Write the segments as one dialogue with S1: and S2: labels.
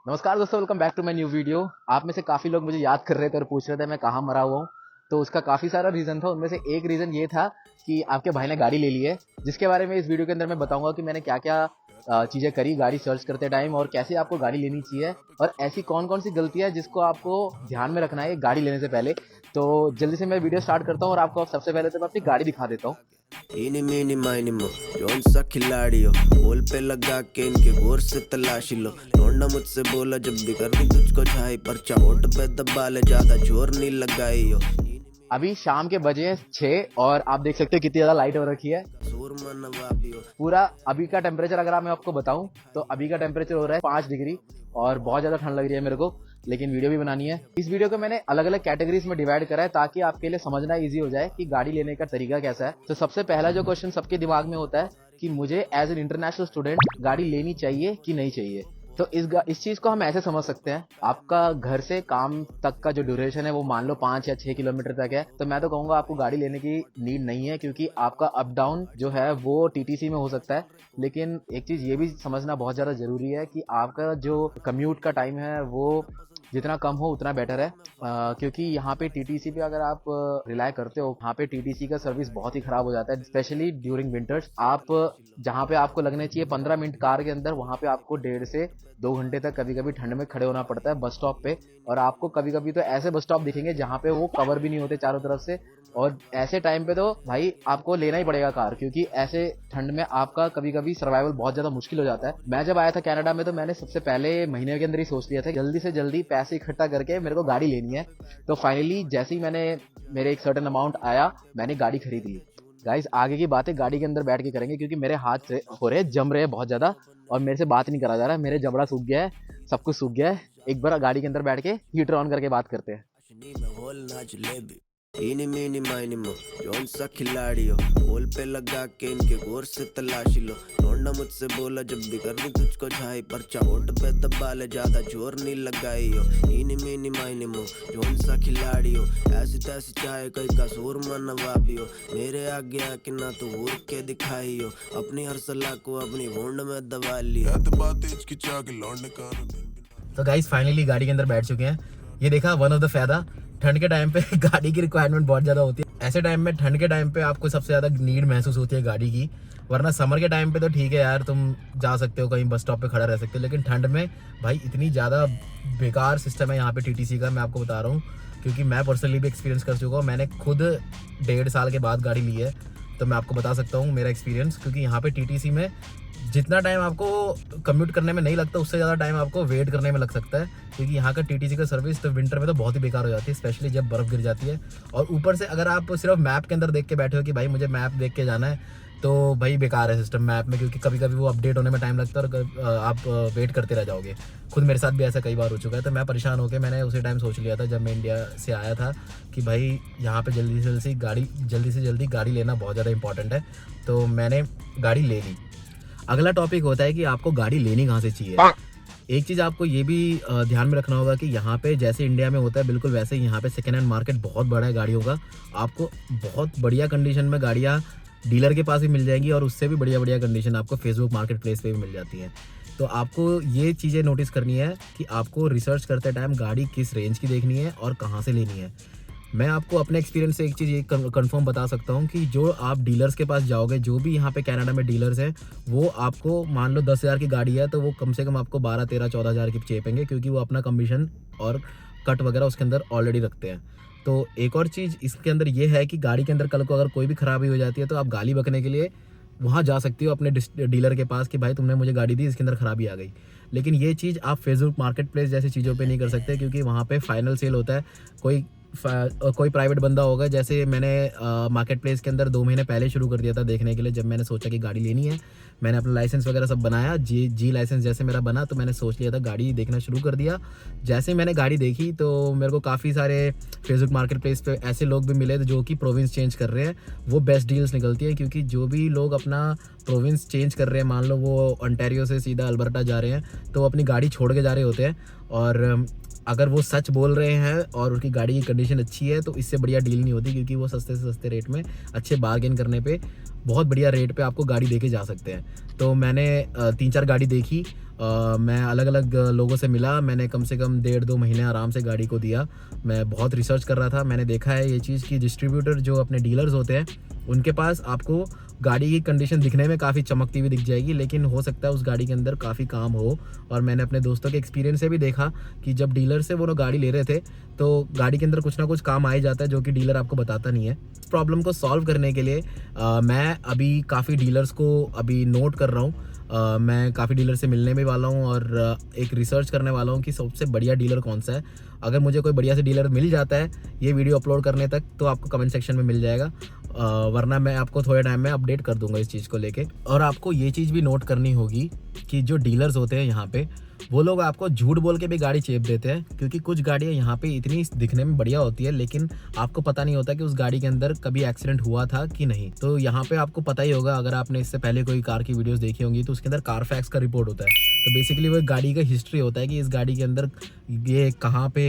S1: नमस्कार दोस्तों, welcome back to my new video. आप में से काफ़ी लोग मुझे याद कर रहे थे और पूछ रहे थे मैं कहाँ मरा हुआ हूँ। तो उसका काफ़ी सारा रीज़न था। उनमें से एक रीज़न ये था कि आपके भाई ने गाड़ी ले ली है, जिसके बारे में इस वीडियो के अंदर मैं बताऊंगा कि मैंने क्या क्या चीज़ें करी गाड़ी सर्च करते टाइम और कैसे आपको गाड़ी लेनी चाहिए और ऐसी कौन कौन सी गलतियाँ जिसको आपको ध्यान में रखना है गाड़ी लेने से पहले। तो जल्दी से मैं वीडियो स्टार्ट करता हूँ और आपको सबसे पहले तो मैं अपनी गाड़ी दिखा देता हूँ।
S2: इनी मीनी माइनी मो कौन सा खिलाड़ी हो, होल पे लगा के इनके गौर से तलाशी लो। लौंडा मुझसे बोला जब भी कर दी तुझको झाई, पर्चा होठ पे दबा ले, ज्यादा जोर नहीं लगाई हो।
S1: अभी शाम के बजे हैं 6 और आप देख सकते हो कितनी ज़्यादा लाइट हो रखी है।
S2: सूर मनवा भी हो।
S1: पूरा अभी का टेम्परेचर अगर मैं आपको बताऊं तो अभी का टेम्परेचर हो रहा है 5 डिग्री और बहुत ज़्यादा ठंड लग रही है मेरे को, लेकिन वीडियो भी बनानी है। इस वीडियो को मैंने अलग अलग कैटेगरीज में डिवाइड करा है ताकि आपके लिए समझना इजी हो जाए कि गाड़ी लेने का तरीका कैसा है। तो सबसे पहला जो क्वेश्चन सबके दिमाग में होता है कि मुझे एज एन इंटरनेशनल स्टूडेंट गाड़ी लेनी चाहिए कि नहीं चाहिए। तो इस चीज को हम ऐसे समझ सकते हैं, आपका घर से काम तक का जो ड्यूरेशन है वो मान लो 5 या 6 किलोमीटर तक है, तो मैं तो कहूंगा आपको गाड़ी लेने की नीड नहीं है, क्योंकि आपका अप डाउन जो है वो टीटीसी में हो सकता है। लेकिन एक चीज ये भी समझना बहुत ज्यादा जरूरी है कि आपका जो कम्यूट का टाइम है वो जितना कम हो उतना बेटर है, क्योंकि यहाँ पे टीटीसी पे अगर आप रिलाय करते हो, यहाँ पे टीटीसी का सर्विस बहुत ही खराब हो जाता है, स्पेशली ड्यूरिंग विंटर्स। आप जहाँ पे आपको लगने चाहिए 15 मिनट कार के अंदर, वहाँ पे आपको 1.5 से 2 घंटे तक कभी कभी ठंड में खड़े होना पड़ता है बस स्टॉप पे। और आपको कभी कभी तो ऐसे बस स्टॉप दिखेंगे जहाँ पे वो कवर भी नहीं होते चारों तरफ से, और ऐसे टाइम पे तो भाई आपको लेना ही पड़ेगा कार, क्योंकि ऐसे ठंड में आपका कभी कभी सर्वाइवल बहुत ज्यादा मुश्किल हो जाता है। मैं जब आया था कनाडा में तो मैंने सबसे पहले महीने के अंदर ही सोच लिया था जल्दी से जल्दी पैसे इकट्ठा करके मेरे को गाड़ी लेनी है। तो फाइनली जैसे ही मेरे एक सर्टेन अमाउंट आया, मैंने गाड़ी खरीदी। गाइस, आगे की बातें गाड़ी के अंदर बैठ के करेंगे, क्योंकि मेरे हाथ से हो रहे जम रहे हैं बहुत ज्यादा और मेरे से बात नहीं करा जा रहा है। मेरे जबड़ा सूख गया है, सब कुछ सूख गया है। एक बार गाड़ी के अंदर बैठ के हीटर ऑन करके बात करते हैं।
S2: इनी मीनी माइनी मो कौन सा खिलाड़ी हो, होल पे लगा के इनके गौर से तलाशी लो। लौंडा मुझसे बोला जब भी कर दी तुझको झाई, पर्चा होठ पे दबा ले, ज्यादा जोर नहीं लगाई हो। इनी मीनी माइनी मो कौन सा खिलाड़ी हो, ऐसी तैसी चाहे कई का सूर मनवा भी हो। मेरे आगे आके ना तू उड़ के दिखाई हो, अपनी हर सलाह को अपनी होंड में दबा लिया।
S1: तो गाइस फाइनली गाड़ी के अंदर बैठ चुके हैं। ये देखा, वन ऑफ द फायदा ठंड के टाइम पे गाड़ी की रिक्वायरमेंट बहुत ज्यादा होती है। ऐसे टाइम में ठंड के टाइम पे आपको सबसे ज्यादा नीड महसूस होती है गाड़ी की। वरना समर के टाइम पे तो ठीक है यार, तुम जा सकते हो कहीं बस स्टॉप पे खड़ा रह सकते हो, लेकिन ठंड में भाई इतनी ज्यादा बेकार सिस्टम है यहाँ पे टीटीसी का, मैं आपको बता रहा हूँ, क्योंकि मैं पर्सनली भी एक्सपीरियंस कर चुका हूँ। मैंने खुद 1.5 साल के बाद गाड़ी ली है, तो मैं आपको बता सकता हूँ मेरा एक्सपीरियंस। क्योंकि यहाँ पे टीटीसी में जितना टाइम आपको कम्यूट करने में नहीं लगता, उससे ज़्यादा टाइम आपको वेट करने में लग सकता है, क्योंकि यहाँ का टीटीसी का सर्विस तो विंटर में तो बहुत ही बेकार हो जाती है, स्पेशली जब बर्फ़ गिर जाती है। और ऊपर से अगर आप सिर्फ मैप के अंदर देख के बैठे हो कि भाई मुझे मैप देख के जाना है, तो भाई बेकार है सिस्टम मैप में, क्योंकि कभी कभी वो अपडेट होने में टाइम लगता है और आप वेट करते रह जाओगे। खुद मेरे साथ भी ऐसा कई बार हो चुका है। तो मैं परेशान होकर मैंने उसी टाइम सोच लिया था जब मैं इंडिया से आया था कि भाई यहाँ पे जल्दी से जल्दी गाड़ी लेना बहुत ज़्यादा इंपॉर्टेंट है। तो मैंने गाड़ी ले ली। अगला टॉपिक होता है कि आपको गाड़ी लेनी कहाँ से चाहिए। एक चीज़ आपको ये भी ध्यान में रखना होगा कि यहाँ पे जैसे इंडिया में होता है बिल्कुल वैसे ही यहाँ पे सेकेंड हैंड मार्केट बहुत बड़ा है गाड़ियों का। आपको बहुत बढ़िया कंडीशन में गाड़ियाँ डीलर के पास भी मिल जाएंगी और उससे भी बढ़िया कंडीशन आपको फेसबुक मार्केट प्लेस पे भी मिल जाती है। तो आपको ये चीज़ें नोटिस करनी है कि आपको रिसर्च करते टाइम गाड़ी किस रेंज की देखनी है और कहाँ से लेनी है। मैं आपको अपने एक्सपीरियंस से एक चीज़ ये कंफर्म बता सकता हूँ कि जो आप डीलर्स के पास जाओगे, जो भी यहाँ पे कनाडा में डीलर्स हैं, वो आपको मान लो 10,000 की गाड़ी है तो वो कम से कम आपको 12, 13, 14,000 की चेपेंगे, क्योंकि वो अपना कमीशन और कट वगैरह उसके अंदर ऑलरेडी रखते हैं। तो एक और चीज़ इसके अंदर ये है कि गाड़ी के अंदर कल को अगर कोई भी खराबी हो जाती है तो आप गाली बकने के लिए वहाँ जा सकती हो अपने डीलर के पास कि भाई तुमने मुझे गाड़ी दी, इसके अंदर खराबी आ गई। लेकिन ये चीज़ आप फेसबुक मार्केट प्लेस जैसी चीज़ों पे नहीं कर सकते, क्योंकि वहाँ पे फाइनल सेल होता है। कोई प्राइवेट बंदा होगा, जैसे मैंने मार्केट प्लेस के अंदर 2 महीने पहले शुरू कर दिया था देखने के लिए। जब मैंने सोचा कि गाड़ी लेनी है, मैंने अपना लाइसेंस वगैरह सब बनाया, जी लाइसेंस जैसे मेरा बना तो मैंने सोच लिया था गाड़ी देखना शुरू कर दिया। जैसे मैंने गाड़ी देखी तो मेरे को काफ़ी सारे फेसबुक मार्केट प्लेस पे ऐसे लोग भी मिले जो कि प्रोविंस चेंज कर रहे हैं। वो बेस्ट डील्स निकलती है, क्योंकि जो भी लोग अपना प्रोविंस चेंज कर रहे हैं, मान लो वो ओंटारियो से सीधा अल्बर्टा जा रहे हैं, तो वो अपनी गाड़ी छोड़ के जा रहे होते हैं और अगर वो सच बोल रहे हैं और उनकी गाड़ी की कंडीशन अच्छी है तो इससे बढ़िया डील नहीं होती, क्योंकि वो सस्ते से सस्ते रेट में अच्छे बार्गेन करने पे बहुत बढ़िया रेट पे आपको गाड़ी देके जा सकते हैं। तो मैंने 3-4 गाड़ी देखी, मैं अलग अलग लोगों से मिला, मैंने कम से कम 1.5-2 महीने आराम से गाड़ी को दिया। मैं बहुत रिसर्च कर रहा था, मैंने देखा है ये चीज़ कि डिस्ट्रीब्यूटर जो अपने डीलर्स होते हैं उनके पास आपको गाड़ी की कंडीशन दिखने में काफ़ी चमकती हुई दिख जाएगी, लेकिन हो सकता है उस गाड़ी के अंदर काफ़ी काम हो। और मैंने अपने दोस्तों के एक्सपीरियंस से भी देखा कि जब डीलर से वो लोग गाड़ी ले रहे थे तो गाड़ी के अंदर कुछ ना कुछ काम आ ही जाता है जो कि डीलर आपको बताता नहीं है। इस प्रॉब्लम को सॉल्व करने के लिए मैं अभी काफ़ी डीलर्स को अभी नोट कर रहा हूँ। मैं काफ़ी डीलर से मिलने भी वाला हूँ और एक रिसर्च करने वाला हूँ कि सबसे बढ़िया डीलर कौन सा है। अगर मुझे कोई बढ़िया से डीलर मिल जाता है ये वीडियो अपलोड करने तक तो आपको कमेंट सेक्शन में मिल जाएगा, वरना मैं आपको थोड़े टाइम में अपडेट कर दूंगा इस चीज़ को लेके। और आपको ये चीज़ भी नोट करनी होगी कि जो डीलर्स होते हैं यहाँ पे वो लोग आपको झूठ बोल के भी गाड़ी चेप देते हैं, क्योंकि कुछ गाड़ियाँ यहाँ पे इतनी दिखने में बढ़िया होती है लेकिन आपको पता नहीं होता कि उस गाड़ी के अंदर कभी एक्सीडेंट हुआ था कि नहीं। तो यहाँ पे आपको पता ही होगा, अगर आपने इससे पहले कोई कार की वीडियोस देखी होंगी तो उसके अंदर कारफैक्स का रिपोर्ट होता है। तो बेसिकली वो गाड़ी का हिस्ट्री होता है कि इस गाड़ी के अंदर ये कहाँ पे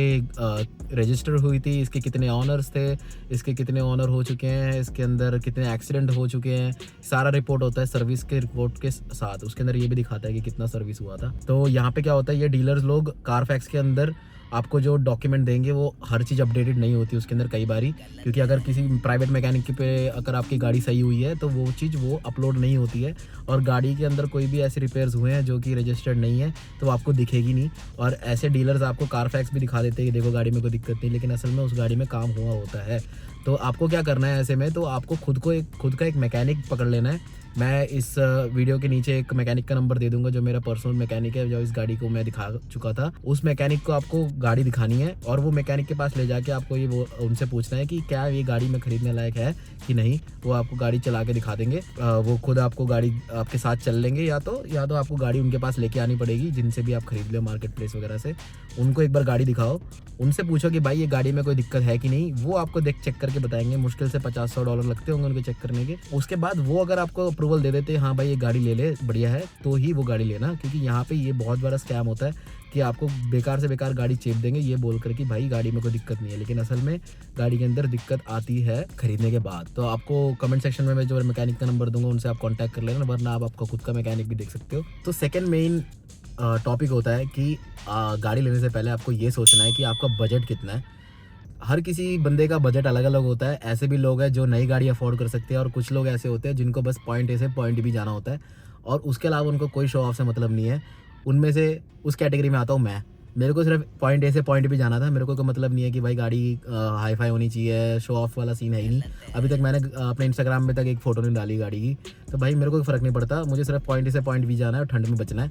S1: रजिस्टर हुई थी, इसके कितने ऑनर्स थे, इसके कितने ऑनर हो चुके हैं, इसके अंदर कितने एक्सीडेंट हो चुके हैं, सारा रिपोर्ट होता है सर्विस के रिपोर्ट के साथ। उसके अंदर ये भी दिखाता है कि कितना सर्विस हुआ था। तो यहाँ पे क्या होता है, ये डीलर्स लोग कारफैक्स के अंदर आपको जो डॉक्यूमेंट देंगे वो हर चीज़ अपडेटेड नहीं होती उसके अंदर कई बारी, क्योंकि अगर किसी प्राइवेट मैकेनिक पे अगर आपकी गाड़ी सही हुई है तो वो चीज़ वो अपलोड नहीं होती है, और गाड़ी के अंदर कोई भी ऐसे रिपेयर्स हुए हैं जो कि रजिस्टर्ड नहीं है तो आपको दिखेगी नहीं। और ऐसे डीलर्स आपको कारफैक्स भी दिखा देते हैं कि देखो गाड़ी में कोई दिक्कत नहीं, लेकिन असल में उस गाड़ी में काम हुआ होता है। तो आपको क्या करना है ऐसे में, तो आपको खुद का एक मैकेनिक पकड़ लेना है। मैं इस वीडियो के नीचे एक मैकेनिक का नंबर दे दूंगा जो मेरा पर्सनल मैकेनिक है, जो इस गाड़ी को मैं दिखा चुका था। उस मैकेनिक को आपको गाड़ी दिखानी है और वो मैकेनिक के पास ले जाके आपको ये वो उनसे पूछना है कि क्या ये गाड़ी में खरीदने लायक है कि नहीं। वो आपको गाड़ी चला के दिखा देंगे, वो खुद आपको गाड़ी आपके साथ चल लेंगे, या तो आपको गाड़ी उनके पास लेके आनी पड़ेगी जिनसे भी आप खरीद लो मार्केट प्लेस वगैरह से। उनको एक बार गाड़ी दिखाओ, उनसे पूछो कि भाई ये गाड़ी में कोई दिक्कत है कि नहीं, वो आपको चेक करके बताएंगे। मुश्किल से $50-100 लगते होंगे उनको चेक करने के। उसके बाद वो अगर आपको अप्रूवल दे देते हैं हाँ भाई ये गाड़ी ले ले बढ़िया है, तो ही वो गाड़ी लेना, क्योंकि यहाँ पे ये बहुत बड़ा स्कैम होता है कि आपको बेकार से बेकार गाड़ी चेप देंगे ये बोलकर कि भाई गाड़ी में कोई दिक्कत नहीं है, लेकिन असल में गाड़ी के अंदर दिक्कत आती है खरीदने के बाद। तो आपको कमेंट सेक्शन में मैं जो मैकेनिक का नंबर दूंगा उनसे आप कॉन्टैक्ट कर लेना, वरना आप आपका खुद का मैकेनिक भी देख सकते हो। तो सेकेंड मेन टॉपिक होता है कि गाड़ी लेने से पहले आपको ये सोचना है कि आपका बजट कितना है। हर किसी बंदे का बजट अलग अलग होता है। ऐसे भी लोग हैं जो नई गाड़ी अफोर्ड कर सकते हैं और कुछ लोग ऐसे होते हैं जिनको बस पॉइंट ए से पॉइंट बी जाना होता है और उसके अलावा उनको कोई शो ऑफ से मतलब नहीं है। उनमें से उस कैटेगरी में आता हूँ मैं। मेरे को सिर्फ पॉइंट ए से पॉइंट बी जाना था, मेरे को कोई मतलब नहीं है कि भाई गाड़ी हाई फाई होनी चाहिए, शो ऑफ वाला सीन है ही नहीं। अभी तक मैंने अपने इंस्टाग्राम में तक एक फ़ोटो नहीं डाली गाड़ी की, तो भाई मेरे को कोई फ़र्क नहीं पड़ता, मुझे सिर्फ पॉइंट ए से पॉइंट बी जाना है और ठंड में बचना है,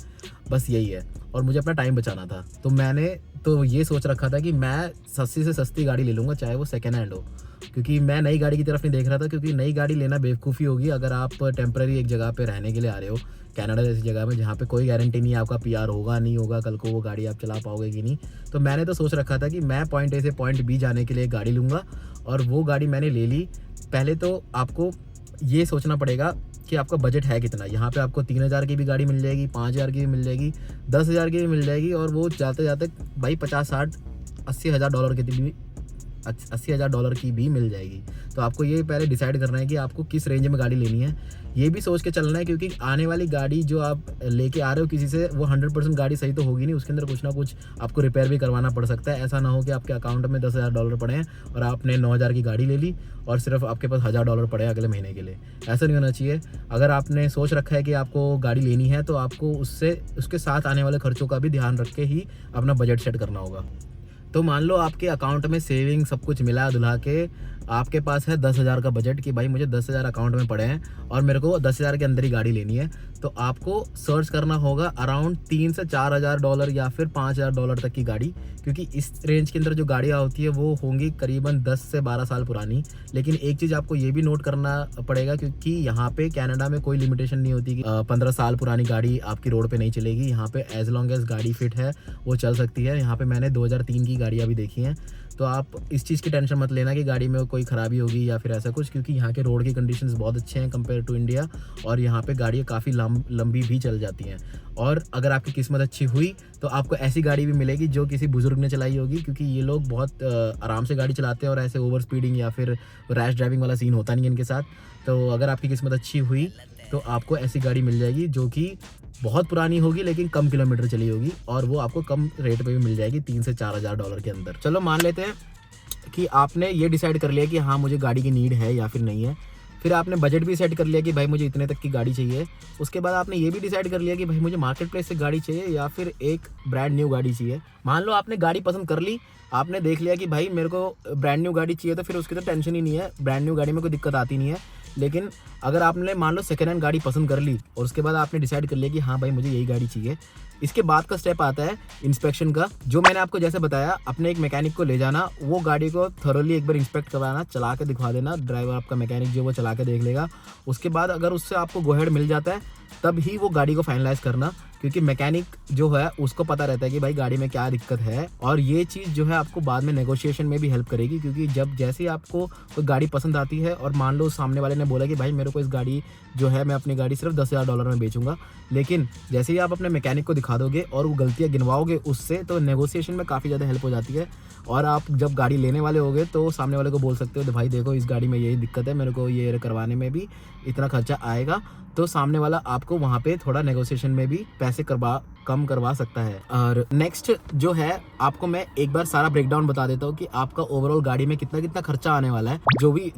S1: बस यही है। और मुझे अपना टाइम बचाना था, तो मैंने तो ये सोच रखा था कि मैं सस्ती से सस्ती गाड़ी ले लूँगा, चाहे वो सेकेंड हैंड हो, क्योंकि मैं नई गाड़ी की तरफ नहीं देख रहा था, क्योंकि नई गाड़ी लेना बेवकूफ़ी होगी अगर आप टेम्पररी एक जगह पे रहने के लिए आ रहे हो, कनाडा जैसी जगह में जहाँ पे कोई गारंटी नहीं है आपका पीआर होगा नहीं होगा, कल को वो गाड़ी आप चला पाओगे कि नहीं। तो मैंने तो सोच रखा था कि मैं पॉइंट ए से पॉइंट बी जाने के लिए गाड़ी लूँगा, और वो गाड़ी मैंने ले ली। पहले तो आपको ये सोचना पड़ेगा कि आपका बजट है कितना। यहाँ पे आपको 3,000 की भी गाड़ी मिल जाएगी, 5,000 की भी मिल जाएगी, 10,000 की भी मिल जाएगी, और वो जाते जाते भाई 50, 60, $80,000 की भी $80,000 की भी मिल जाएगी। तो आपको ये पहले डिसाइड करना है कि आपको किस रेंज में गाड़ी लेनी है। ये भी सोच के चलना है, क्योंकि आने वाली गाड़ी जो आप लेके आ रहे हो किसी से, वो 100% गाड़ी सही तो होगी नहीं, उसके अंदर कुछ ना कुछ आपको रिपेयर भी करवाना पड़ सकता है। ऐसा ना हो कि आपके अकाउंट में $10,000 पड़े हैं और आपने 9,000 की गाड़ी ले ली और सिर्फ आपके पास $1,000 पड़े अगले महीने के लिए। ऐसा नहीं होना चाहिए। अगर आपने सोच रखा है कि आपको गाड़ी लेनी है तो आपको उसके साथ आने वाले खर्चों का भी ध्यान रख के ही अपना बजट सेट करना होगा। तो मान लो आपके अकाउंट में सेविंग सब कुछ मिला दुला के आपके पास है 10,000 का बजट कि भाई मुझे 10,000 अकाउंट में पड़े हैं और मेरे को 10,000 के अंदर ही गाड़ी लेनी है, तो आपको सर्च करना होगा अराउंड $3,000 से $4,000 या फिर $5,000 तक की गाड़ी, क्योंकि इस रेंज के अंदर जो गाड़ियाँ होती है वो होंगी करीबन 10 से 12 साल पुरानी। लेकिन एक चीज़ आपको ये भी नोट करना पड़ेगा, क्योंकि यहाँ पे कनाडा में कोई लिमिटेशन नहीं होती कि 15 साल पुरानी गाड़ी आपकी रोड पे नहीं चलेगी। यहाँ पे एज लॉन्ग एज गाड़ी फिट है वो चल सकती है। यहाँ पे मैंने 2003 की गाड़ियाँ भी देखी हैं, तो आप इस चीज़ की टेंशन मत लेना कि गाड़ी में कोई ख़राबी होगी या फिर ऐसा कुछ, क्योंकि यहाँ के रोड की कंडीशंस बहुत अच्छे हैं कंपेयर टू इंडिया, और यहाँ पे गाड़ियाँ काफ़ी लंबी भी चल जाती हैं। और अगर आपकी किस्मत अच्छी हुई तो आपको ऐसी गाड़ी भी मिलेगी जो किसी बुजुर्ग ने चलाई होगी, क्योंकि ये लोग बहुत आराम से गाड़ी चलाते हैं और ऐसे ओवर स्पीडिंग या फिर रैश ड्राइविंग वाला सीन होता नहीं है इनके साथ। तो अगर आपकी किस्मत अच्छी हुई तो आपको ऐसी गाड़ी मिल जाएगी जो कि बहुत पुरानी होगी लेकिन कम किलोमीटर चली होगी, और वो आपको कम रेट पे भी मिल जाएगी, 3 से 4 हज़ार डॉलर के अंदर। चलो मान लेते हैं कि आपने ये डिसाइड कर लिया कि हाँ मुझे गाड़ी की नीड है या फिर नहीं है, फिर आपने बजट भी सेट कर लिया कि भाई मुझे इतने तक की गाड़ी चाहिए। उसके बाद आपने ये भी डिसाइड कर लिया कि भाई मुझे मार्केट प्लेस से गाड़ी चाहिए या फिर एक ब्रांड न्यू गाड़ी चाहिए। मान लो आपने गाड़ी पसंद कर ली, आपने देख लिया कि भाई मेरे को ब्रांड न्यू गाड़ी चाहिए, तो फिर उसकी तो टेंशन ही नहीं है, ब्रांड न्यू गाड़ी में कोई दिक्कत आती नहीं है। लेकिन अगर आपने मान लो सेकेंड हैंड गाड़ी पसंद कर ली और उसके बाद आपने डिसाइड कर लिया कि हाँ भाई मुझे यही गाड़ी चाहिए, इसके बाद का स्टेप आता है इंस्पेक्शन का। जो मैंने आपको जैसे बताया, अपने एक मैकेनिक को ले जाना, वो गाड़ी को थोरोली एक बार इंस्पेक्ट करवाना, चला के दिखवा देना, ड्राइवर आपका मैकेनिक जो वो चला के देख लेगा। उसके बाद अगर उससे आपको गो अहेड मिल जाता है तब ही वो गाड़ी को फाइनलाइज करना, क्योंकि मैकेनिक जो है उसको पता रहता है कि भाई गाड़ी में क्या दिक्कत है, और ये चीज़ जो है आपको बाद में नेगोशिएशन में भी हेल्प करेगी। क्योंकि जब जैसे ही आपको कोई गाड़ी पसंद आती है और मान लो सामने वाले ने बोला कि भाई मेरे को इस गाड़ी जो है मैं अपनी गाड़ी सिर्फ 10,000 डॉलर में बेचूंगा, लेकिन जैसे ही आप अपने मैकेनिक को दिखा दोगे और वो गलतियाँ गिनवाओगे उससे, तो नेगोशिएशन में काफ़ी ज़्यादा हेल्प हो जाती है। और आप जब गाड़ी लेने वाले होगे तो सामने वाले को बोल सकते हो, तो भाई देखो इस गाड़ी में यही दिक्कत है, मेरे को ये करवाने में भी इतना खर्चा आएगा, तो सामने वाला आपको वहाँ पे थोड़ा नेगोशिएशन में भी पैसे कम करवा सकता है। और नेक्स्ट जो है, आपको मैं एक बार सारा ब्रेकडाउन बता देता हूँ कि आपका ओवरऑल गाड़ी में कितना खर्चा आने वाला है।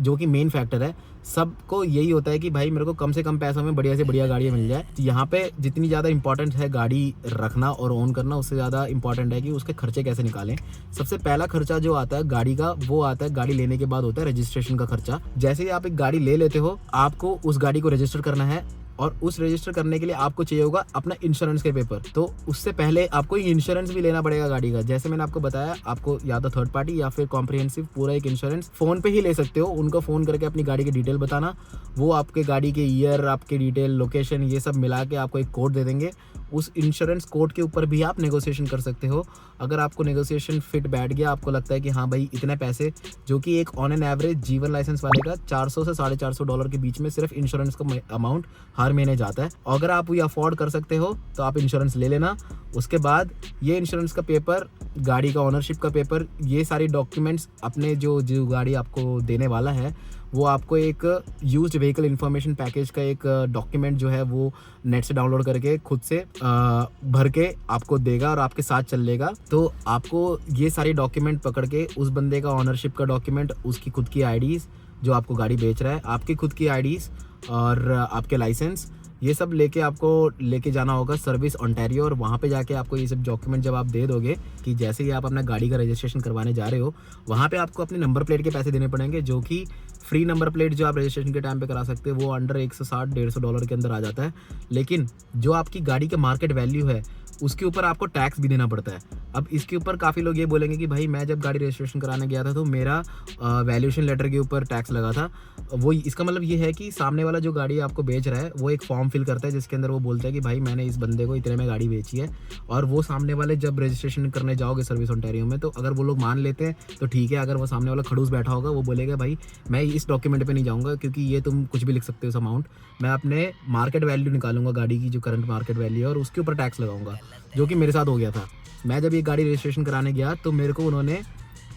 S1: जो कि मेन फैक्टर है, सबको यही होता है कि भाई मेरे को कम से कम पैसों में बढ़िया से बढ़िया गाड़ियाँ मिल जाए। यहाँ पे जितनी ज़्यादा इंपॉर्टेंट है गाड़ी रखना और ओन करना, उससे ज़्यादा इंपॉर्टेंट है कि उसके खर्चे कैसे निकालें। सबसे पहला खर्चा जो आता है गाड़ी का, वो आता है गाड़ी लेने के बाद होता है रजिस्ट्रेशन का खर्चा। जैसे ही आप एक गाड़ी ले लेते हो, आपको उस गाड़ी को रजिस्टर करना है, और उस रजिस्टर करने के लिए आपको चाहिए होगा अपना इंश्योरेंस के पेपर। तो उससे पहले आपको इंश्योरेंस भी लेना पड़ेगा गाड़ी का। जैसे मैंने आपको बताया, आपको या तो थर्ड पार्टी या फिर कॉम्प्रिहेंसिव पूरा एक इंश्योरेंस फ़ोन पे ही ले सकते हो। उनको फ़ोन करके अपनी गाड़ी की डिटेल बताना, वो आपके गाड़ी के ईयर, आपके डिटेल, लोकेशन, ये सब मिला के आपको एक कोड दे देंगे। उस इंश्योरेंस कोड के ऊपर भी आप नेगोशिएशन कर सकते हो। अगर आपको नेगोशिएशन फिट बैठ गया, आपको लगता है कि हाँ भाई इतने पैसे, जो कि एक ऑन एन एवरेज जीवन लाइसेंस वाले का 400 से $450 के बीच में सिर्फ इंश्योरेंस का अमाउंट हर महीने जाता है। अगर आप ये अफोर्ड कर सकते हो तो आप इंश्योरेंस ले लेना। उसके बाद ये इंश्योरेंस का पेपर, गाड़ी का ओनरशिप का पेपर, ये सारी डॉक्यूमेंट्स अपने जो गाड़ी आपको देने वाला है, वो आपको एक यूज्ड व्हीकल इन्फॉर्मेशन पैकेज का एक डॉक्यूमेंट जो है वो नेट से डाउनलोड करके खुद से भर के आपको देगा और आपके साथ चल लेगा। तो आपको ये सारे डॉक्यूमेंट पकड़ के उस बंदे का ओनरशिप का डॉक्यूमेंट, उसकी खुद की आईडीज़, जो आपको गाड़ी बेच रहा है, आपकी खुद की आईडीज़ और आपके लाइसेंस, ये सब लेके जाना होगा सर्विस ओंटारियो। और वहाँ पे जाके आपको ये सब डॉक्यूमेंट जब आप दे दोगे, कि जैसे ही आप अपना गाड़ी का रजिस्ट्रेशन करवाने जा रहे हो, वहाँ पे आपको अपने नंबर प्लेट के पैसे देने पड़ेंगे, जो कि फ्री नंबर प्लेट जो आप रजिस्ट्रेशन के टाइम पे करा सकते हो वो अंडर $160-150 के अंदर आ जाता है। लेकिन जो आपकी गाड़ी का मार्केट वैल्यू है उसके ऊपर आपको टैक्स भी देना पड़ता है। अब इसके ऊपर काफ़ी लोग ये बोलेंगे कि भाई मैं जब गाड़ी रजिस्ट्रेशन कराने गया था तो मेरा वैल्यूएशन लेटर के ऊपर टैक्स लगा था। वो इसका मतलब ये है कि सामने वाला जो गाड़ी आपको बेच रहा है वो एक फॉर्म फिल करता है जिसके अंदर वो बोलता है कि भाई मैंने इस बंदे को इतने में गाड़ी बेची है। और वो सामने वाले जब रजिस्ट्रेशन करने जाओगे सर्विस ओंटारियो में, तो अगर वो लोग मान लेते हैं तो ठीक है। अगर वो सामने वाला खड़ूस बैठा होगा, वो बोलेगा भाई मैं इस डॉक्यूमेंट पे नहीं जाऊँगा, क्योंकि ये तुम कुछ भी लिख सकते हो इस अमाउंट, मैं अपने मार्केट वैल्यू निकालूंगा गाड़ी की, जो करंट मार्केट वैल्यू है, और उसके ऊपर टैक्स लगाऊंगा, जो कि मेरे साथ हो गया था। मैं जब ये गाड़ी रजिस्ट्रेशन कराने गया तो मेरे को उन्होंने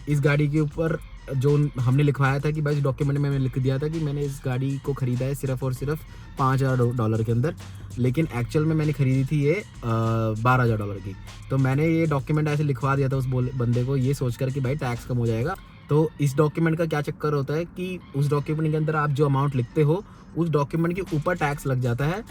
S1: इस गाड़ी के ऊपर जो हमने लिखवाया था कि भाई इस डॉक्यूमेंट में मैंने लिख दिया था कि मैंने इस गाड़ी को ख़रीदा है सिर्फ और सिर्फ $5,000 के अंदर, लेकिन एक्चुअल में मैंने ख़रीदी थी ये $12,000 की। तो मैंने ये डॉक्यूमेंट ऐसे लिखवा दिया था उस बंदे को, ये सोच कर कि भाई टैक्स कम हो जाएगा। तो इस डॉक्यूमेंट का क्या चक्कर होता है कि उस डॉक्यूमेंट के अंदर आप जो अमाउंट लिखते हो उस डॉक्यूमेंट के ऊपर टैक्स लग जाता है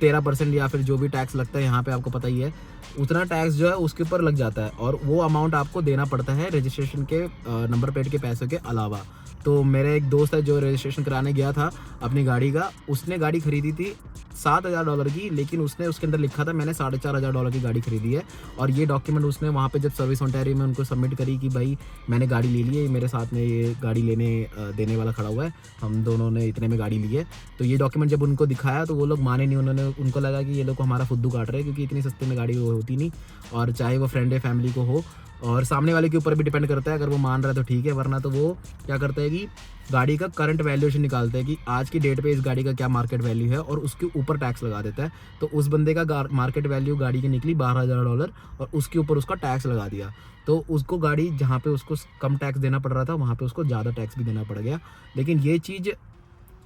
S1: 13% या फिर जो भी टैक्स लगता है यहाँ पे आपको पता ही है, उतना टैक्स जो है उसके ऊपर लग जाता है, और वो अमाउंट आपको देना पड़ता है रजिस्ट्रेशन के नंबर प्लेट के पैसों के अलावा। तो मेरा एक दोस्त है जो रजिस्ट्रेशन कराने गया था अपनी गाड़ी का, उसने गाड़ी खरीदी थी $7,000 की, लेकिन उसने उसके अंदर लिखा था मैंने $4,500 की गाड़ी खरीदी है। और ये डॉक्यूमेंट उसने वहाँ पे जब सर्विस ओंटारियो में उनको सबमिट करी कि भाई मैंने गाड़ी ले ली है, मेरे साथ में ये गाड़ी देने वाला खड़ा हुआ है, हम दोनों ने इतने में गाड़ी ली है। तो ये डॉक्यूमेंट जब उनको दिखाया तो वो लोग माने नहीं, उनको लगा कि ये लोग हमारा फुद्दू काट रहे हैं, क्योंकि इतनी सस्ते में गाड़ी होती नहीं, और चाहे वो फ्रेंड या फैमिली को हो और सामने वाले के ऊपर भी डिपेंड करता है, अगर वो मान रहा है तो ठीक है, वरना तो वो क्या करता है कि गाड़ी का करंट वैल्यूएशन निकालता है कि आज की डेट पे इस गाड़ी का क्या मार्केट वैल्यू है और उसके ऊपर टैक्स लगा देता है। तो उस बंदे का मार्केट वैल्यू गाड़ी की निकली $12,000 और उसके ऊपर उसका टैक्स लगा दिया, तो उसको गाड़ी जहाँ पे उसको कम टैक्स देना पड़ रहा था वहाँ पे उसको ज़्यादा टैक्स भी देना पड़ गया। लेकिन ये चीज़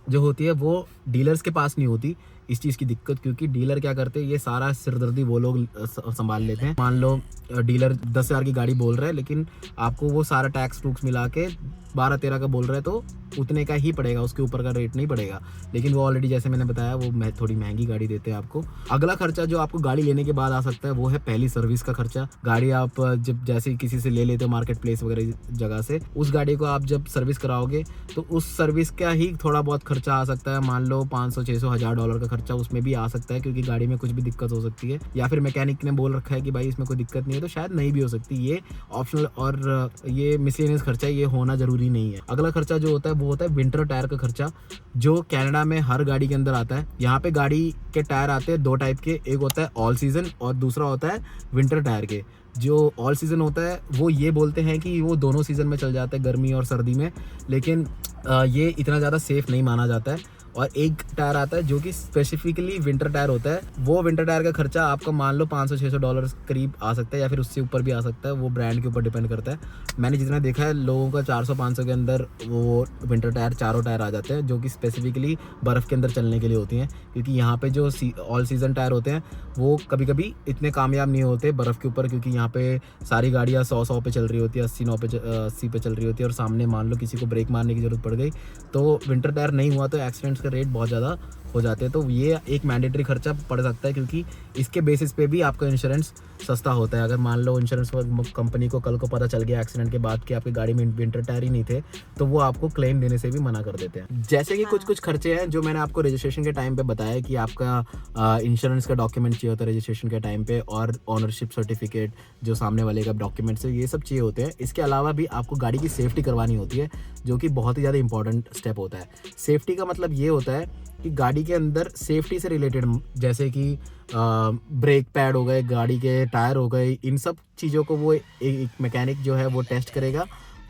S1: जो होती है वो डीलर्स के पास नहीं होती इस चीज़ की दिक्कत, क्योंकि डीलर क्या करते हैं, ये सारा सिरदर्दी वो लोग संभाल लेते हैं। मान लो डीलर 10,000 की गाड़ी बोल रहा है, लेकिन आपको वो सारा टैक्स टूक्स मिला के 12-13 का बोल रहा है, तो उतने का ही पड़ेगा, उसके ऊपर का रेट नहीं पड़ेगा। लेकिन वो ऑलरेडी जैसे मैंने बताया वो थोड़ी महंगी गाड़ी देते हैं आपको। अगला खर्चा जो आपको गाड़ी लेने के बाद आ सकता है वो है पहली सर्विस का खर्चा। गाड़ी आप जब जैसे किसी से ले लेते हो मार्केट प्लेस वगैरह जगह से, उस गाड़ी को आप जब सर्विस कराओगे तो उस सर्विस का ही थोड़ा बहुत खर्चा आ सकता है। मान लो $500-600,000 का खर्चा उसमें भी आ सकता है, क्योंकि गाड़ी में कुछ भी दिक्कत हो सकती है, या फिर मैकेनिक ने बोल रखा है कि भाई इसमें कोई दिक्कत नहीं है, तो शायद नहीं भी हो सकती। ये ऑप्शनल और ये मिसलेनियस खर्चा, ये होना जरूरी नहीं है। अगला खर्चा जो होता है वो होता है विंटर टायर का खर्चा, जो कनाडा में हर गाड़ी के अंदर आता है। यहाँ पे गाड़ी के टायर आते हैं 2 टाइप के, एक होता है ऑल सीजन और दूसरा होता है विंटर टायर के। जो ऑल सीजन होता है वो ये बोलते हैं कि वो दोनों सीजन में चल जाता है, गर्मी और सर्दी में, लेकिन ये इतना ज़्यादा सेफ नहीं माना जाता है। और एक टायर आता है जो कि स्पेसिफिकली विंटर टायर होता है। वो विंटर टायर का खर्चा आपका मान लो $500-600 करीब आ सकता है, या फिर उससे ऊपर भी आ सकता है, वो ब्रांड के ऊपर डिपेंड करता है। मैंने जितना देखा है लोगों का 400-500 के अंदर वो विंटर टायर चारों टायर आ जाते हैं, जो कि स्पेसिफिकली बर्फ़ के अंदर चलने के लिए होती हैं, क्योंकि यहाँ पे जो ऑल सीज़न टायर होते हैं वो कभी कभी इतने कामयाब नहीं होते बर्फ़ के ऊपर, क्योंकि यहाँ पे सारी गाड़ियाँ 100 पे चल रही होती है, 80 पे चल रही होती है, और सामने मान लो किसी को ब्रेक मारने की ज़रूरत पड़ गई तो विंटर टायर नहीं हुआ तो एक्सीडेंट्स का रेट बहुत ज़्यादा हो जाते हैं। तो ये एक मैंडेटरी खर्चा पड़ सकता है, क्योंकि इसके बेसिस पे भी आपका इंश्योरेंस सस्ता होता है। अगर मान लो इंश्योरेंस कंपनी को कल को पता चल गया एक्सीडेंट के बाद कि आपकी गाड़ी में विंटर टायर ही नहीं थे, तो वो आपको क्लेम देने से भी मना कर देते हैं। जैसे कि कुछ खर्चे हैं जो मैंने आपको रजिस्ट्रेशन के टाइम पे बताया कि आपका इंश्योरेंस का डॉक्यूमेंट चाहिए होता है रजिस्ट्रेशन के टाइम पे, और ऑनरशिप सर्टिफिकेट जो सामने वाले का डॉक्यूमेंट्स है, ये सब चाहिए होते हैं। इसके अलावा भी आपको गाड़ी की सेफ्टी करवानी होती है, जो कि बहुत ही ज़्यादा इंपॉर्टेंट स्टेप होता है। सेफ्टी का मतलब ये होता है कि गाड़ी के अंदर सेफ्टी से रिलेटेड, जैसे कि ब्रेक पैड हो गए, गाड़ी के टायर हो गए, इन सब चीज़ों को वो एक मैकेनिक जो है वो टेस्ट करेगा।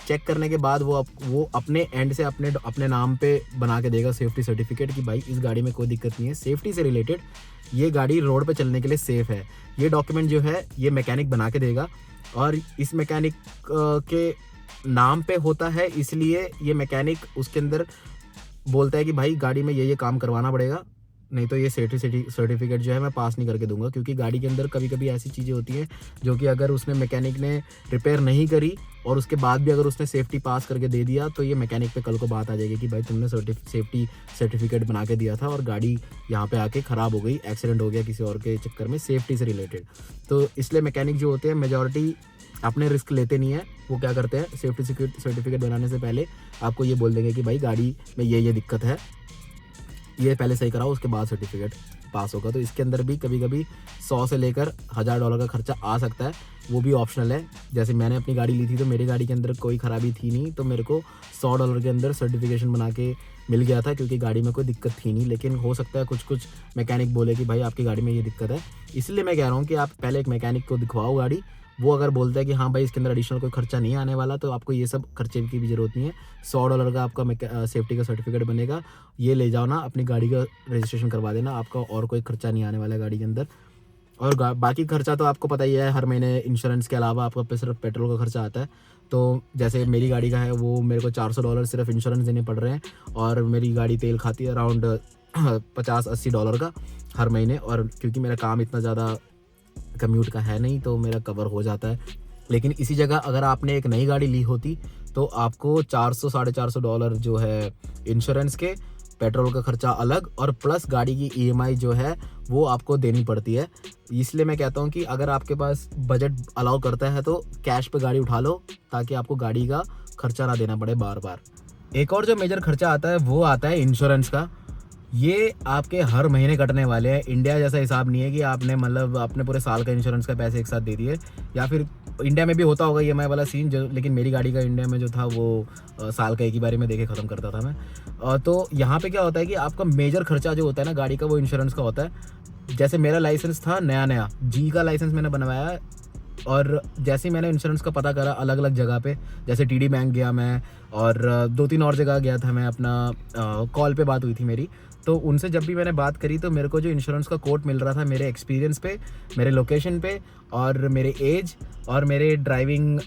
S1: चेक करने के बाद वो अपने एंड से अपने नाम पे बना के देगा सेफ्टी सर्टिफिकेट कि भाई इस गाड़ी में कोई दिक्कत नहीं है, सेफ्टी से रिलेटेड ये गाड़ी रोड पे चलने के लिए सेफ़ है। ये डॉक्यूमेंट जो है ये मैकेनिक बना के देगा, और इस मैकेनिक के नाम पे होता है, इसलिए ये मैकेनिक उसके अंदर बोलता है कि भाई गाड़ी में ये काम करवाना पड़ेगा, नहीं तो ये सेफ्टी सर्टिफिकेट जो है मैं पास नहीं करके दूंगा। क्योंकि गाड़ी के अंदर कभी कभी ऐसी चीज़ें होती हैं जो कि अगर उसने मैकेनिक ने रिपेयर नहीं करी और उसके बाद भी अगर उसने सेफ्टी पास करके दे दिया, तो ये मैकेनिक पे कल को बात आ जाएगी कि भाई तुमने सेफ्टी सर्टिफिकेट बना के दिया था और गाड़ी यहाँ पे आके ख़राब हो गई, एक्सीडेंट हो गया किसी और के चक्कर में सेफ्टी से रिलेटेड। तो इसलिए मैकेनिक जो होते हैं मेजॉरिटी अपने रिस्क लेते नहीं है। वो क्या करते हैं, सेफ्टी सर्टिफिकेट बनाने से पहले आपको ये बोल देंगे कि भाई गाड़ी में ये दिक्कत है, ये पहले सही कराओ, उसके बाद सर्टिफिकेट पास होगा। तो इसके अंदर भी कभी कभी 100 से लेकर $1000 का खर्चा आ सकता है, वो भी ऑप्शनल है। जैसे मैंने अपनी गाड़ी ली थी तो मेरी गाड़ी के अंदर कोई ख़राबी थी नहीं, तो मेरे को $100 के अंदर सर्टिफिकेशन बना के मिल गया था, क्योंकि गाड़ी में कोई दिक्कत थी नहीं। लेकिन हो सकता है कुछ मैकेनिक बोले कि भाई आपकी गाड़ी में ये दिक्कत है, इसलिए मैं कह रहा हूँ कि आप पहले एक मैकेनिक को दिखवाओ गाड़ी। वो अगर बोलता है कि हाँ भाई इसके अंदर एडिशनल कोई खर्चा नहीं आने वाला, तो आपको ये सब खर्चे की भी ज़रूरत नहीं है। $100 का आपका सेफ्टी का सर्टिफिकेट बनेगा, ये ले जाओ ना, अपनी गाड़ी का रजिस्ट्रेशन करवा देना, आपका और कोई खर्चा नहीं आने वाला है गाड़ी के अंदर। और बाकी खर्चा तो आपको पता ही है, हर महीने इंश्योरेंस के अलावा आपका सिर्फ पेट्रोल का खर्चा आता है। तो जैसे मेरी गाड़ी का है वो मेरे को $400 सिर्फ इंश्योरेंस देने पड़ रहे हैं, और मेरी गाड़ी तेल खाती है अराउंड $50-80 का हर महीने। और क्योंकि मेरा काम इतना ज़्यादा कम्यूट का है नहीं, तो मेरा कवर हो जाता है। लेकिन इसी जगह अगर आपने एक नई गाड़ी ली होती तो आपको $400-450 जो है इंश्योरेंस के, पेट्रोल का खर्चा अलग, और प्लस गाड़ी की EMI जो है वो आपको देनी पड़ती है। इसलिए मैं कहता हूँ कि अगर आपके पास बजट अलाउ करता है तो कैश पे गाड़ी उठा लो, ताकि आपको गाड़ी का खर्चा ना देना पड़े बार बार। एक और जो मेजर खर्चा आता है वो आता है इंश्योरेंस का। ये आपके हर महीने कटने वाले हैं। इंडिया जैसा हिसाब नहीं है कि आपने मतलब अपने पूरे साल का इंश्योरेंस का पैसे एक साथ दे दिए, या फिर इंडिया में भी होता होगा EMI वाला सीन जो, लेकिन मेरी गाड़ी का इंडिया में जो था वो साल का एक ही बारी में देके ख़त्म करता था मैं। तो यहाँ पे क्या होता है कि आपका मेजर खर्चा जो होता है ना गाड़ी का, वो इंश्योरेंस का होता है। जैसे मेरा लाइसेंस था नया G का लाइसेंस मैंने बनवाया और जैसे ही मैंने इंश्योरेंस का पता करा अलग अलग जगह पे, जैसे TD बैंक गया मैं, और 2-3 और जगह गया था मैं, अपना कॉल पे बात हुई थी मेरी। तो उनसे जब भी मैंने बात करी तो मेरे को जो इंश्योरेंस का कोट मिल रहा था मेरे एक्सपीरियंस पे, मेरे लोकेशन पे, और मेरे एज और मेरे ड्राइविंग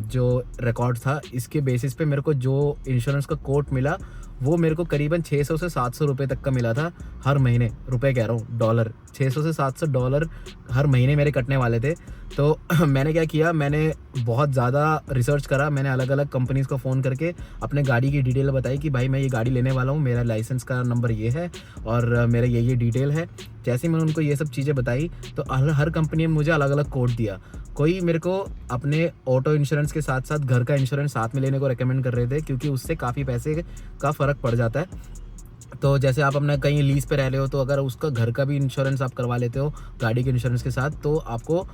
S1: जो रिकॉर्ड था, इसके बेसिस पे मेरे को जो इंश्योरेंस का कोट मिला वो मेरे को करीबन 600 से 700 रुपये तक का मिला था हर महीने। रुपए कह रहा हूँ, डॉलर। 600 से 700 डॉलर हर महीने मेरे कटने वाले थे। तो मैंने क्या किया, मैंने बहुत ज़्यादा रिसर्च करा। मैंने अलग अलग कंपनीज़ को फ़ोन करके अपने गाड़ी की डिटेल बताई कि भाई मैं ये गाड़ी लेने वाला हूँ, मेरा लाइसेंस का नंबर ये है और मेरा ये डिटेल है। जैसे ही मैंने उनको ये सब चीज़ें बताई तो हर कंपनी ने मुझे अलग अलग कोट दिया। कोई मेरे को अपने ऑटो इंश्योरेंस के साथ साथ घर का इंश्योरेंस साथ में लेने को रेकमेंड कर रहे थे, क्योंकि उससे काफ़ी पैसे का फ़र्क पड़ जाता है। तो जैसे आप अपना कहीं लीज पे रह रहे हो तो अगर उसका घर का भी इंश्योरेंस आप करवा लेते हो गाड़ी के इंश्योरेंस के साथ, तो आपको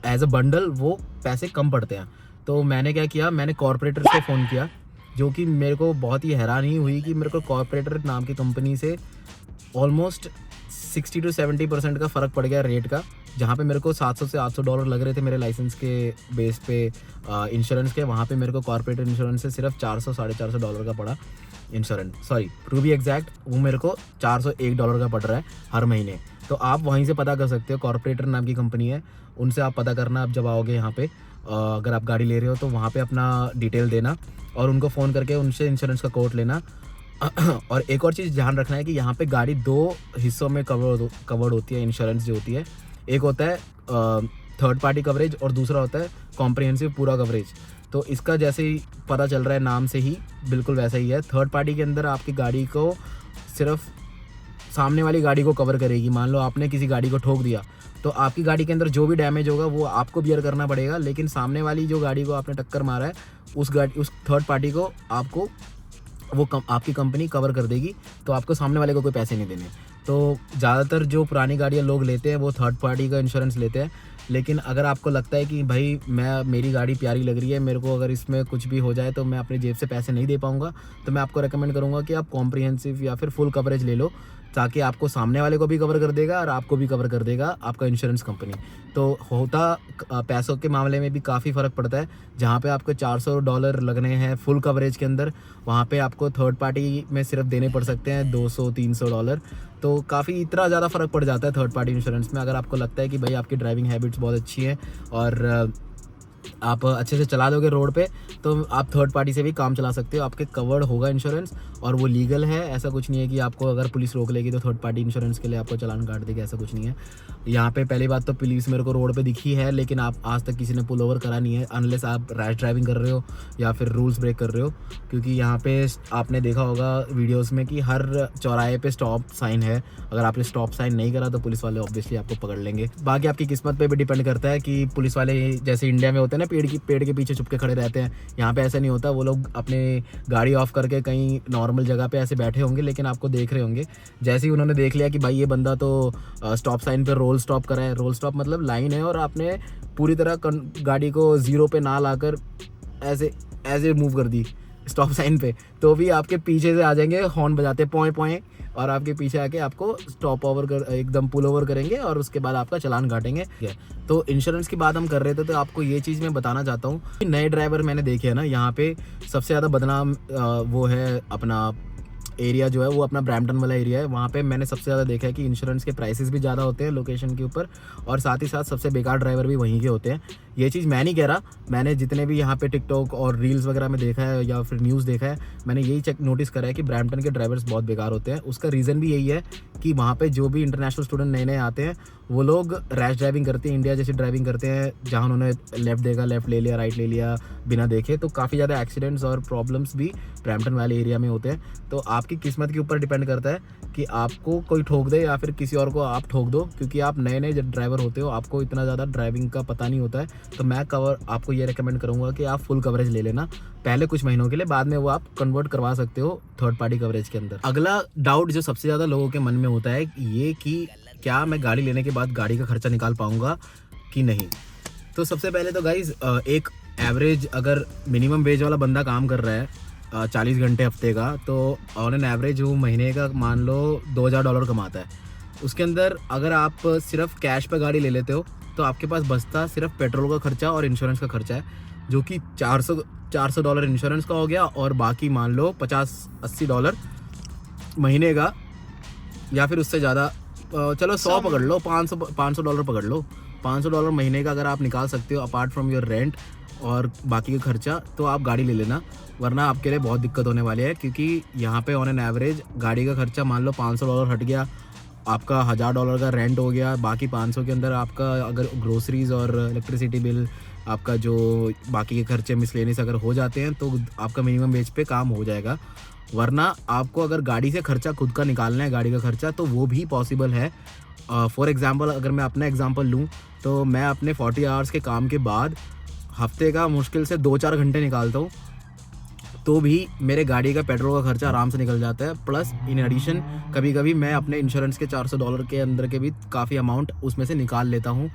S1: एज अ बंडल वो पैसे कम पड़ते हैं। तो मैंने क्या किया, मैंने कॉर्पोरेटर से फ़ोन किया, जो कि मेरे को बहुत ही हैरानी हुई कि मेरे को कॉर्पोरेटर नाम की कंपनी से ऑलमोस्ट 60 to 70% का फ़र्क पड़ गया रेट का। जहाँ पे मेरे को 700 से 800 डॉलर लग रहे थे मेरे लाइसेंस के बेस पे इंश्योरेंस के, वहाँ पे मेरे को कॉर्पोरेटर इंश्योरेंस से सिर्फ 400 $450 डॉलर का पड़ा insurance. Sorry, to be exact वो मेरे को $401 का पड़ रहा है हर महीने। तो आप वहीं से पता कर सकते हो, कॉर्पोरेटर नाम की कंपनी है, उनसे आप पता करना। आप जब आओगे यहाँ पे, अगर आप गाड़ी ले रहे हो तो वहाँ पे अपना डिटेल देना और उनको फ़ोन करके उनसे इंश्योरेंस का कोट लेना। और एक और चीज़ ध्यान रखना है कि यहाँ पे गाड़ी 2 हिस्सों में कवर्ड होती है इंश्योरेंस जो होती है। एक होता है थर्ड पार्टी कवरेज और दूसरा होता है कॉम्प्रिहेंसिव पूरा कवरेज। तो इसका जैसे ही पता चल रहा है नाम से ही बिल्कुल वैसा ही है। थर्ड पार्टी के अंदर आपकी गाड़ी को सिर्फ सामने वाली गाड़ी को कवर करेगी। मान लो आपने किसी गाड़ी को ठोक दिया तो आपकी गाड़ी के अंदर जो भी डैमेज होगा वो आपको बियर करना पड़ेगा, लेकिन सामने वाली जो गाड़ी को आपने टक्कर मारा है उस थर्ड पार्टी को आपको आपकी कंपनी कवर कर देगी। तो आपको सामने वाले को कोई पैसे नहीं देने। तो ज़्यादातर जो पुरानी गाड़ियाँ लोग लेते हैं वो थर्ड पार्टी का इंश्योरेंस लेते हैं। लेकिन अगर आपको लगता है कि भाई मेरी गाड़ी प्यारी लग रही है, मेरे को अगर इसमें कुछ भी हो जाए तो मैं अपनी जेब से पैसे नहीं दे पाऊँगा, तो मैं आपको रेकमेंड करूँगा कि आप कॉम्प्रिहेंसिव या फिर फुल कवरेज ले लो, ताकि आपको सामने वाले को भी कवर कर देगा और आपको भी कवर कर देगा आपका इंश्योरेंस कंपनी। तो होता पैसों के मामले में भी काफ़ी फ़र्क पड़ता है। जहाँ पे आपको $400 लगने हैं फुल कवरेज के अंदर, वहाँ पे आपको थर्ड पार्टी में सिर्फ देने पड़ सकते हैं $200-300। तो काफ़ी इतना ज़्यादा फ़र्क पड़ जाता है थर्ड पार्टी इंश्योरेंस में। अगर आपको लगता है कि भाई आपकी ड्राइविंग हैबिट्स बहुत अच्छी हैं और आप अच्छे से चला दोगे रोड पे, तो आप थर्ड पार्टी से भी काम चला सकते हो, आपके कवर्ड होगा इंश्योरेंस और वो लीगल है। ऐसा कुछ नहीं है कि आपको अगर पुलिस रोक लेगी तो थर्ड पार्टी इंश्योरेंस के लिए आपको चालान काट देगी, ऐसा कुछ नहीं है। यहाँ पे पहली बात तो पुलिस मेरे को रोड पे दिखी है, लेकिन आप आज तक किसी ने पुल ओवर करा नहीं है, अनलेस आप रैश ड्राइविंग कर रहे हो या फिर रूल्स ब्रेक कर रहे हो। क्योंकि यहाँ पे आपने देखा होगा वीडियोज़ में कि हर चौराहे पे स्टॉप साइन है, अगर आपने स्टॉप साइन नहीं करा तो पुलिस वाले ऑब्वियसली आपको पकड़ लेंगे। बाकी आपकी किस्मत पे भी डिपेंड करता है कि पुलिस वाले जैसे इंडिया में होते हैं ना, पेड़ के पीछे छुप के खड़े रहते हैं, यहाँ पे ऐसा नहीं होता। वो लोग अपने गाड़ी ऑफ करके कहीं नॉर्मल जगह पे ऐसे बैठे होंगे, लेकिन आपको देख रहे होंगे। जैसे ही उन्होंने देख लिया कि भाई ये बंदा तो स्टॉप साइन पे रोल स्टॉप करा है, रोल स्टॉप मतलब लाइन है और आपने पूरी तरह गाड़ी को जीरो पे ना लाकर ऐसे मूव कर दी स्टॉप साइन पे, तो भी आपके पीछे से आ जाएंगे हॉर्न बजाते पॉइंट पॉइंट, और आपके पीछे आके आपको स्टॉप ओवर कर एकदम पुल ओवर करेंगे और उसके बाद आपका चालान काटेंगे। तो इंश्योरेंस की बात हम कर रहे थे, तो आपको ये चीज़ मैं बताना चाहता हूँ कि नए ड्राइवर मैंने देखे हैं ना, यहाँ पे सबसे ज़्यादा बदनाम वो है अपना एरिया जो है वो अपना ब्रैम्पटन वाला एरिया है। वहाँ पे मैंने सबसे ज़्यादा देखा है कि इंश्योरेंस के प्राइसेस भी ज़्यादा होते हैं लोकेशन के ऊपर, और साथ ही साथ सबसे बेकार ड्राइवर भी वहीं के होते हैं। ये चीज़ मैं नहीं कह रहा, मैंने जितने भी यहाँ पे टिकटॉक और रील्स वगैरह में देखा है या फिर न्यूज़ देखा है, मैंने यही नोटिस करा है कि ब्रैम्पटन के ड्राइवर्स बहुत बेकार होते हैं। उसका रीज़न भी यही है कि वहाँ पे जो भी इंटरनेशनल स्टूडेंट नए नए आते हैं वो लोग रैश ड्राइविंग करते हैं, इंडिया जैसी ड्राइविंग करते हैं जहाँ उन्होंने लेफ़्ट ले लिया, राइट ले लिया बिना देखे। तो काफ़ी ज़्यादा एक्सीडेंट्स और प्रॉब्लम्स भी ब्रैम्पटन वाले एरिया में होते हैं। तो आपकी किस्मत के ऊपर डिपेंड करता है कि आपको कोई ठोक दे या फिर किसी और को आप ठोक दो, क्योंकि आप नए नए ड्राइवर होते हो, आपको इतना ज़्यादा ड्राइविंग का पता नहीं होता है। तो मैं आपको ये रेकमेंड करूँगा कि आप फुल कवरेज ले लेना पहले कुछ महीनों के लिए, बाद में वो आप कन्वर्ट करवा सकते हो थर्ड पार्टी कवरेज के अंदर। अगला डाउट जो सबसे ज़्यादा लोगों के मन में होता है ये कि क्या मैं गाड़ी लेने के बाद गाड़ी का खर्चा निकाल पाऊँगा कि नहीं। तो सबसे पहले तो गाइज, एक एवरेज अगर मिनिमम वेज वाला बंदा काम कर रहा है 40 घंटे हफ्ते का, तो ऑन एन एवरेज वो महीने का मान लो $2000 कमाता है। उसके अंदर अगर आप सिर्फ कैश पे गाड़ी ले लेते हो तो आपके पास बचता सिर्फ पेट्रोल का खर्चा और इंश्योरेंस का खर्चा है, जो कि $400 इंश्योरेंस का हो गया, और बाकी मान लो $50-80 महीने का, या फिर उससे ज़्यादा, चलो 100 पकड़ लो, $500 पकड़ लो। $500 महीने का अगर आप निकाल सकते हो अपार्ट फ्रॉम योर रेंट और बाकी का खर्चा, तो आप गाड़ी ले लेना, वरना आपके लिए बहुत दिक्कत होने वाली है। क्योंकि यहाँ पे ऑन एन एवरेज गाड़ी का खर्चा मान लो $500 हट गया, आपका $1000 का रेंट हो गया, बाकी 500 के अंदर आपका अगर ग्रोसरीज और इलेक्ट्रिसिटी बिल, आपका जो बाकी के खर्चे मिसलेनियस अगर हो जाते हैं, तो आपका मिनिमम वेज पे काम हो जाएगा। वरना आपको अगर गाड़ी से खर्चा खुद का निकालना है, गाड़ी का खर्चा, तो वो भी पॉसिबल है। फॉर एग्जांपल अगर मैं अपना एग्जांपल लूँ, तो मैं अपने 40 आवर्स के काम के बाद हफ्ते का मुश्किल से 2-4 घंटे निकालता हूँ, तो भी मेरे गाड़ी का पेट्रोल का खर्चा आराम से निकल जाता है। प्लस इन एडिशन कभी कभी मैं अपने इंश्योरेंस के $400 के अंदर के भी काफ़ी अमाउंट उसमें से निकाल लेता हूँ,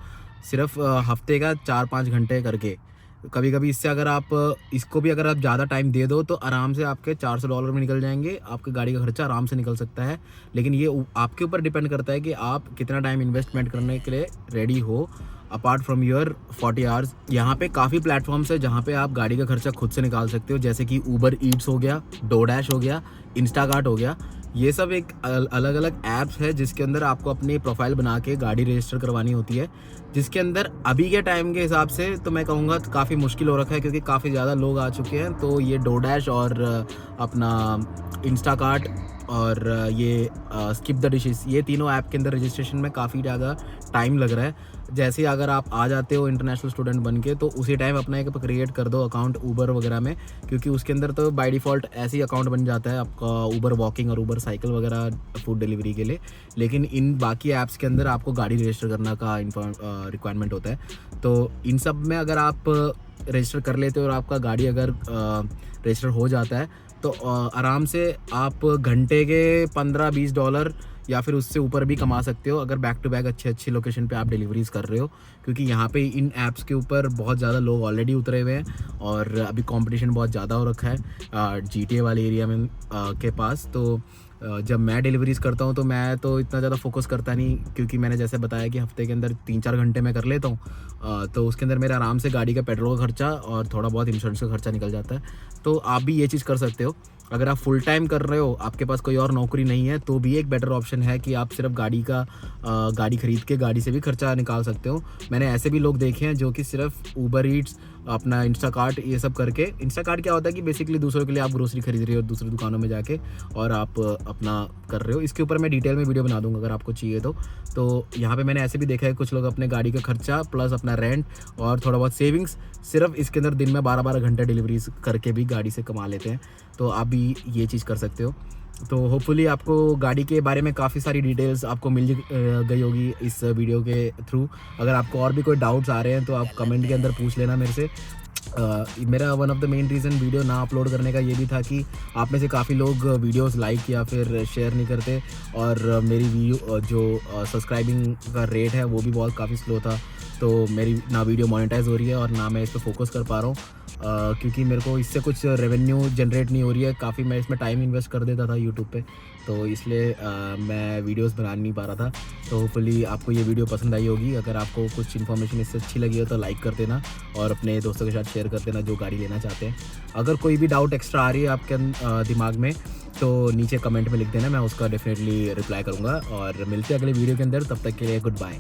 S1: सिर्फ हफ्ते का 4-5 घंटे करके। कभी कभी इससे अगर आप इसको भी अगर आप ज़्यादा टाइम दे दो, तो आराम से आपके $400 में निकल जाएंगे, आपके गाड़ी का खर्चा आराम से निकल सकता है। लेकिन ये आपके ऊपर डिपेंड करता है कि आप कितना टाइम इन्वेस्टमेंट करने के लिए रेडी हो अपार्ट फ्रॉम योर 40 आवर्स। यहाँ पे काफ़ी प्लेटफॉर्म्स है जहाँ पे आप गाड़ी का खर्चा खुद से निकाल सकते हो, जैसे कि ऊबर ईट्स हो गया, डोडैश हो गया, इंस्टाकार्ट हो गया। ये सब एक अलग अलग ऐप्स है जिसके अंदर आपको अपनी प्रोफाइल बना के गाड़ी रजिस्टर करवानी होती है, जिसके अंदर अभी के टाइम के हिसाब से तो मैं कहूँगा काफ़ी मुश्किल हो रखा है, क्योंकि काफ़ी ज़्यादा लोग आ चुके हैं। तो ये डोडैश और अपना इंस्टाकार्ट और ये स्किप द डिशेस, ये तीनों ऐप के अंदर रजिस्ट्रेशन में काफ़ी ज़्यादा टाइम लग रहा है। जैसे अगर आप आ जाते हो इंटरनेशनल स्टूडेंट बन के, तो उसी टाइम अपना एक क्रिएट कर दो अकाउंट ऊबर वगैरह में, क्योंकि उसके अंदर तो बाय डिफ़ॉल्ट ऐसे ही अकाउंट बन जाता है आपका ऊबर वॉकिंग और ऊबर साइकिल वगैरह फूड डिलीवरी के लिए। लेकिन इन बाकी ऐप्स के अंदर आपको गाड़ी रजिस्टर करना का रिक्वायरमेंट होता है। तो इन सब में अगर आप रजिस्टर कर लेते हो और आपका गाड़ी अगर रजिस्टर हो जाता है, तो आराम से आप घंटे के $15-20 या फिर उससे ऊपर भी कमा सकते हो, अगर बैक टू बैक अच्छी लोकेशन पे आप डिलीवरीज कर रहे हो। क्योंकि यहाँ पे इन ऐप्स के ऊपर बहुत ज़्यादा लोग ऑलरेडी उतरे हुए हैं और अभी कंपटीशन बहुत ज़्यादा हो रखा है GTA वाले एरिया में के पास। तो जब मैं डिलीवरीज करता हूँ तो मैं तो इतना ज़्यादा फोकस करता नहीं, क्योंकि मैंने जैसे बताया कि हफ्ते के अंदर 3-4 घंटे मैं कर लेता हूँ, तो उसके अंदर मेरा आराम से गाड़ी का पेट्रोल का खर्चा और थोड़ा बहुत इंश्योरेंस का खर्चा निकल जाता है। तो आप भी ये चीज़ कर सकते हो। अगर आप फुल टाइम कर रहे हो, आपके पास कोई और नौकरी नहीं है, तो भी एक बेटर ऑप्शन है कि आप सिर्फ गाड़ी खरीद के गाड़ी से भी खर्चा निकाल सकते हो। मैंने ऐसे भी लोग देखे हैं जो कि सिर्फ ऊबर ईट्स, अपना इंस्टाकार्ट, ये सब करके। इंस्टाकार्ट क्या होता है कि बेसिकली दूसरों के लिए आप ग्रोसरी खरीद रहे हो दूसरी दुकानों में जाके, और आप अपना कर रहे हो। इसके ऊपर मैं डिटेल में वीडियो बना दूंगा अगर आपको चाहिए तो यहाँ पे मैंने ऐसे भी देखा है कुछ लोग अपने गाड़ी का खर्चा प्लस अपना रेंट और थोड़ा बहुत सेविंग्स सिर्फ इसके अंदर दिन में 12-12 घंटे डिलीवरीज करके भी गाड़ी से कमा लेते हैं। तो आप भी ये चीज़ कर सकते हो। तो होपफुली आपको गाड़ी के बारे में काफ़ी सारी डिटेल्स आपको मिल गई होगी इस वीडियो के थ्रू। अगर आपको और भी कोई डाउट्स आ रहे हैं तो आप कमेंट के अंदर पूछ लेना मेरे से। मेरा one of the main reason video ना अपलोड करने का ये भी था कि आप में से काफ़ी लोग वीडियोस लाइक या फिर शेयर नहीं करते, और मेरी वीडियो जो सब्सक्राइबिंग का रेट है वो भी बहुत काफ़ी स्लो था। तो मेरी ना वीडियो मोनेटाइज हो रही है और ना मैं इस पर फोकस कर पा रहा हूँ, क्योंकि मेरे को इससे कुछ रेवेन्यू जनरेट नहीं हो रही है। काफ़ी मैं इसमें टाइम इन्वेस्ट कर देता था यूट्यूब पे, तो इसलिए मैं वीडियोस बना नहीं पा रहा था। तो होपफुली आपको ये वीडियो पसंद आई होगी। अगर आपको कुछ इन्फॉर्मेशन इससे अच्छी लगी हो तो लाइक कर देना और अपने दोस्तों के साथ शेयर कर देना जो गाड़ी लेना चाहते हैं। अगर कोई भी डाउट एक्स्ट्रा आ रही है आपके दिमाग में तो नीचे कमेंट में लिख देना, मैं उसका डेफिनेटली रिप्लाई करूँगा। और मिलते हैं अगले वीडियो के अंदर, तब तक के लिए गुड बाय।